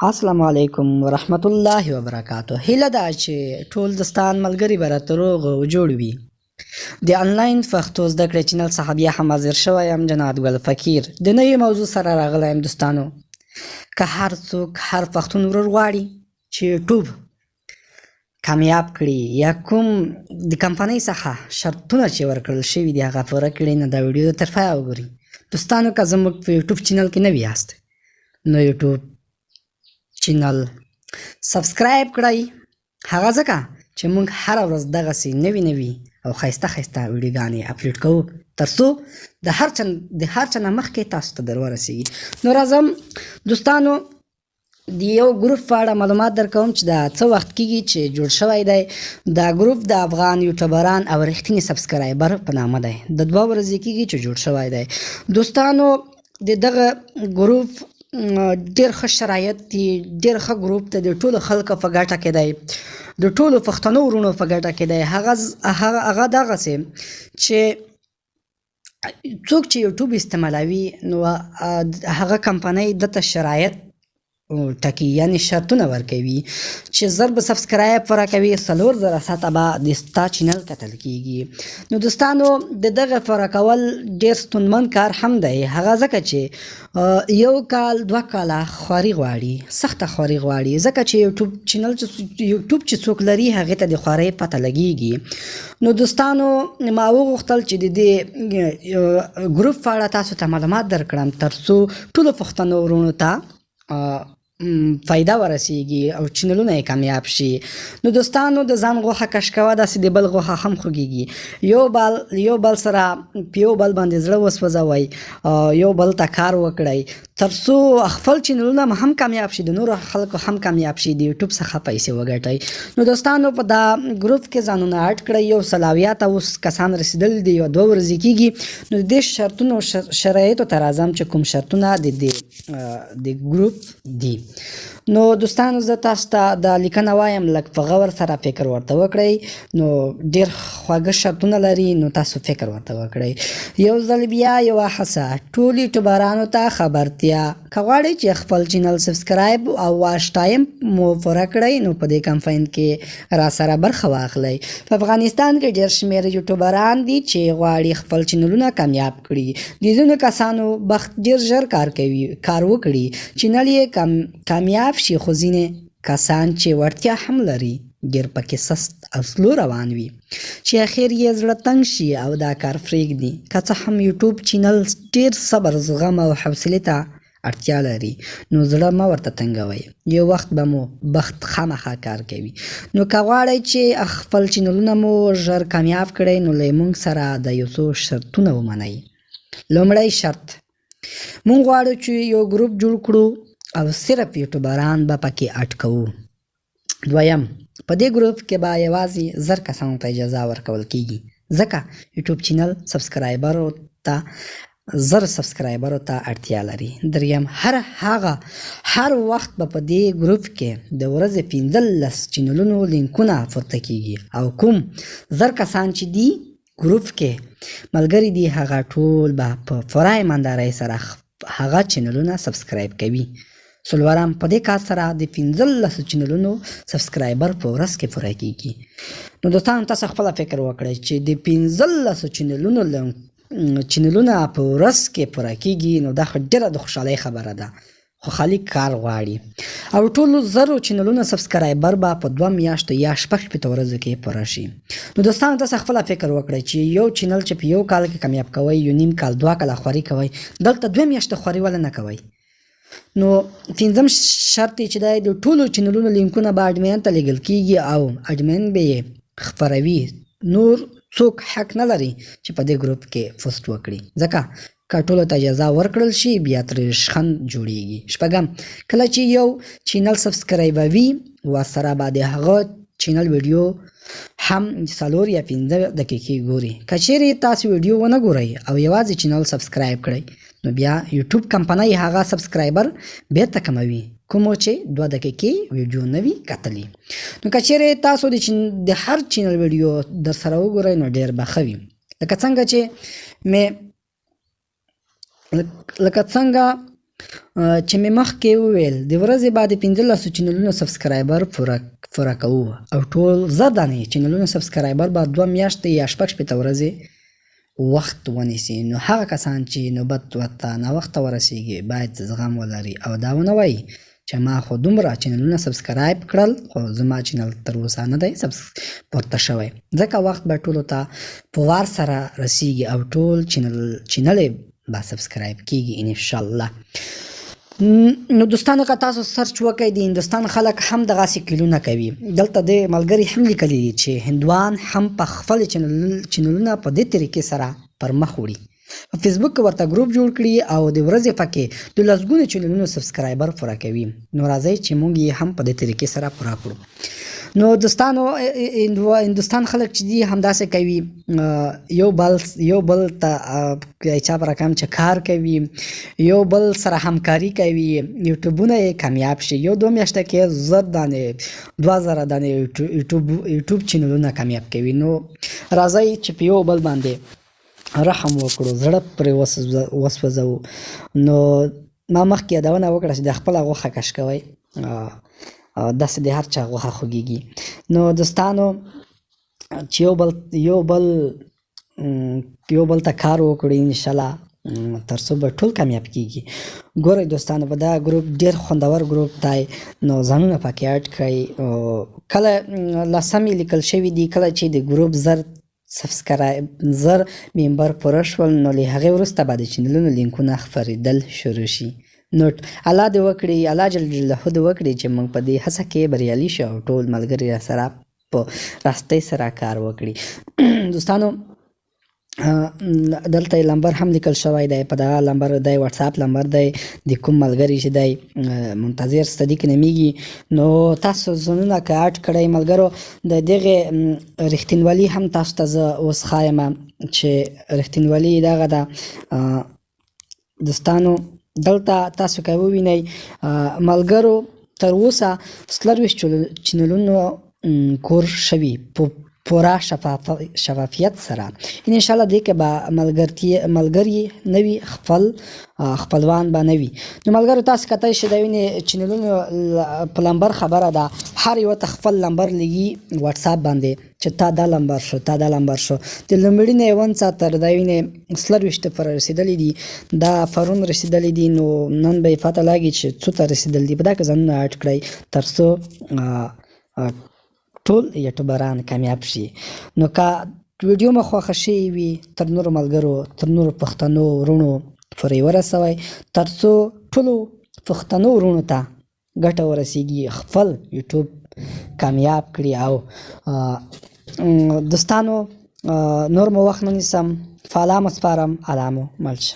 السلام علیکم ورحمت الله وبرکاتہ. هیله ده چې ټول دوستان ملګري به راته روغ او جوړ وي. د انلاین پښتو زده کړې چینل څخه بیا هم حاضر شوی یم، جناب ګل فقیر د نوې موضوع سره راغلی یم. دوستانو، که هر څوک هر پښتون ورور غواړي چې یوټیوب کامیاب کړي یا کوم د کمپنۍ څخه شرطونه چې ورکړل شوي دي هغه پوره کړي، نو دا ویډیو تر پایه وګورئ. دوستانو، که زموږ په یوټیوب چینل کې نوي یاست نو یوټیوب چینل سبسکرایب کړئ، هغه ځکه چې موږ هره ورځ دغسې نوي او ښایسته ویډیوګانې اپلوډ کوو تر څو د هر چا نه مخکې تاسو ته در ورسیږي. نو راځم دوستانو، د یو ګروپ په اړه معلومات درکوم چې دا څه وخت کېږي چې جوړ شوی دی. دا ګروپ د افغان یوټیوبران او رښتیني سبسکرایبر په نامه دی. د 2 ورځې کېږي چې جوړ شوی دی. دوستانو، د دغه ګروپ ډېر ښه شرایط دي، ډېر ښه ګروپ دی، د ټولو خلکو په ګټه کې دی، د ټولو پښتنو ورونو په ګټه کې دی. هغه دغسې چې څوک چې یوټیوب استعمالوي نو هغه کمپنۍ دته شرایط ټاکي، یعنې شرطونه ورکوي چې زر به سبسکرایب پوره کوي، 4000 ساعته به د ستا چینل کتل کېږي. نو دوستانو، د دغه پوره کول ډېر ستونزمن کار هم دی، هغه ځکه چې 1 کال 2 کاله خواري غواړي، سخته خواري غواړي، ځکه چې یوټیوب چې څوک لري هغې ته د خوارۍ پته لګېږي. نو دوستانو، ما وغوښتل چې د دې ګروپ په اړه تاسو ته معلومات درکړم تر څو ټولو پښتنو ورونو ته فایده ورسیږي او چینلونه یې کامیاب شي. نو دوستانو، د ځان غوښه کش کوه، داسې د بل غوښه هم خوږیږي. یو بل سره په یو بل باندې زړه وسوځوئ، یو بل ته کار وکړئ تر څو خپل چینلونه هم کامیاب شي، د نورو خلکو هم کامیاب شي، د یوټیوب څخه پیسې وګټئ. نو دوستانو، په دا ګروپ کې ځانونه اډ کړئ. 100 اوس کسان رسیدل دي، 2 ورځې کېږي. نو د دې شرطونو شرایطو ته راځم چې کوم شرطونه د ګروپ دي. نو دوستانو، زه تاسو ته دا لیکنه وایم، لږ په غور سره فکر ورته وکړئ. نو ډېر خواږه شرطونه لري، نو تاسو فکر ورته وکړئ. یو ځل بیا یوه هڅه ټول یوټیوبرانو ته خبرتیا، که غواړئ چې خپل چینل سبسکرایب او واچ ټایم مو پوره کړئ نو په دې کمپاین کې را سره برخه واخلئ. په افغانستان کې ډېر شمېر یوټیوبران دي چې غواړي خپل چینلونه کامیاب کړي. د ځینو کسانو بخت ډېر ژر کار وکړي، چینل یې کامیاب شي، خو ځینې کسان چې وړتیا هم لري ډېر پکې سست او سلو روان وي چې اخر یې زړه تنګ شي او دا کار پرېږدي. که څه هم یوټیوب چینل ډېر صبر، زغم او حوصلې ته اړتیا لري، نو زړه مه ورته تنګوئ، یو وخت به مو بخت خامخا کار کوي. نو که غواړئ چې خپل چینلونه مو ژر کامیاب کړئ نو له موږ سره د یو څو شرطونه ومنئ. لومړی شرط، موږ غواړو چې یو ګروپ جوړ کړو او صرف یوټیوبران به پکې اډ کوو. دویم، په دې ګروپ کې به یوازې 1000 کسانو ته اجازه ورکول کېږي، ځکه یوټیوب چینل 1000 سبسکرایبرو ته اړتیا لري. دریم، هر وخت به په دې ګروپ کې د ورځې 15 چینلونو لینکونه پورته کېږي او کوم 1000 کسان چې دي ګروپ کې ملګري دي هغه ټول به په پوره ایماندارۍ سره هغه چینلونه سبسکرایب کوي. څلورم، په دې کار سره د 15 چینلونو سبسکرایبر په ورځ کې پوره کېږي. نو دوستانو، تاسو خپله فکر وکړئ چې د 15 چینلونه په ورځ کې پوره کېږي، نو دا خو ډېره د خوشحالۍ خبره ده، خو خالي کار غواړي. او ټولو 1000 چینلونو سبسکرایبر به په 2 میاشتو یا 6 ورځو کې پوره شي. نو دوستانو، تاسو خپله فکر وکړئ چې یو چینل چې په 1 کال کې کامیاب کوئ، 1.5 کال 2 کاله خواري کوئ، دلته 2 میاشتې خواري ولې نه کوئ؟ نو 5م شرط چې دی، د ټولو چینلونو لینکونه به اډمین ته لیږل کېږي او اډمین به یې خپروي. نور څوک حق نه لري چې په دې ګروپ کې پوسټ وکړي، ځکه که ټولو ته اجازه ورکړل شي بیا ترې شخند جوړیږي. 6م، کله چې یو چینل سبسکرایبوي ورسره به د هغه چینل ویډیو هم 4 یا 5 دقیقې ګوري. که چیرې تاسو ویډیو ونه ګورئ او یوازې چینل سبسکرایب کړئ نو بیا یوټیوب کمپنۍ هغه سبسکرایبر بیرته کموي، کومو چې 2 دقیقې ویډیو نه وي کتلی. نو که چیرې تاسو د هر چینل ویډیو در سره وګورئ نو ډېر به ښه وي. لکه څنګه چې مې مخکې وویل د ورځې بعد 15 چینلونو سبسکرایبر پوره کوو او ټول زر دانې چینلونو سبسکرایبر به 2 میاشتې یا 6 ورځې وخت ونیسي. نو هغه کسان چې نوبت ورته ناوخته ورسیږي باید زغم ولري او دا ونه وایي چې ما خو دومره چینلونه سبسکرایب کړل خو زما چینل تر اوسه نه دی پورته شوی، ځکه وخت به ټولو ته په وار سره رسیږي او ټول چینل به سبسکرایب کیږي انشاءالله. نو دوستانو که تاسو سرچ وکړئ د هندوستان خلک هم دغسې کیلونه کوي. دلته د ملګري هم لیکلي دي چې هندوان هم په خپل چینلونه په دې طریقې سره پر مخ وړي. په فیسبوک کې ورته ګروپ جوړ کړي او د ورځې پکې د لسګونو چینلونو سبسکرایبر پوره کوي. نو راځئ چې موږ یې هم په دې طریقې سره پوره کړو. نو دوستانو هندوستان خلک چې دي همداسې کوي، یو بل ته چا په رقم چې کار کوي، یو بل سره همکاري کوي، یوټیوبونه یې کامیاب شي. 2 میاشته کې 1000 دانې 2000 دانې یوټیوب چینلونه کامیاب کوي. نو راځئ چې په یو بل باندې رحم وکړو، زړه پرې وسوځو. نو ما مخکې یادونه وکړه چې د خپله غوښه کش کوئ، داسې د هر چا غوښه خوږیږي. نو دوستانو چې یو بل ته کار وکړي انشاءالله تر څو به ټول کامیاب کیږي. ګورئ دوستانو په دا ګروپ ډېر خوندور ګروپ دی، نو ځانونه پکې اډ کړئ. کله لسم لیکل شوي دي، کله چې د ګروپ زر ممبر پوره شول نو له هغې وروسته به د چینلونو لینکونه خپرېدل شروع شي. نو الله دې وکړي، الله جل جلاله دې وکړي چې موږ په دې هڅه کې بریالي شو او ټول ملګري سره په راستۍ سره کار وکړي. دوستانو دلته لمبر هم لیکل شوی دی، په دغه لمبر دی واتساپ لمبر دی د کوم ملګري چې دی منتظر صدیق نومیږي. نو تاسو ځانونه که اډ کړئ ملګرو، د دغې رښتینولي هم تاسو ته زه اوس ښایم چې رښتینولي دغه ده. دوستانو دلته تاسو که ووینئ ملګرو تر اوسه 24 چینلونو کور شوي په پوره شفافیت سره. انشاءالله دې کې به ملګري نه وي، خپلوان به نه وي. نو ملګرو تاسو کتای شئ د وینې چینلونو په لمبر خبره ده، هر یو ته خپل لمبر لګي واتساپ باندې چې تا دا لمبر شو تا دا لمبر شو. د لومړي نه 1 ساعت تر د وینې 24 پر رسیدلی دي، دا پرون رسیدلی دي. نو نن به یې پته لګي چې څو ته رسیدلی دي. په دا کې ځانونه اډ کړئ تر څو ټول یوټیوبران کامیاب شي. نو که ویډیو مو خوښه شوې وي تر نورو ملګرو تر نورو پښتنو وروڼو پورې ورسوئ تر څو ټولو پښتنو وروڼو ته ګټه ورسیږي، خپل یوټیوب کامیاب کړي. او دوستانو نور مو وخت نه نیسم، فعلا مو سپارم، الله مو مل شه.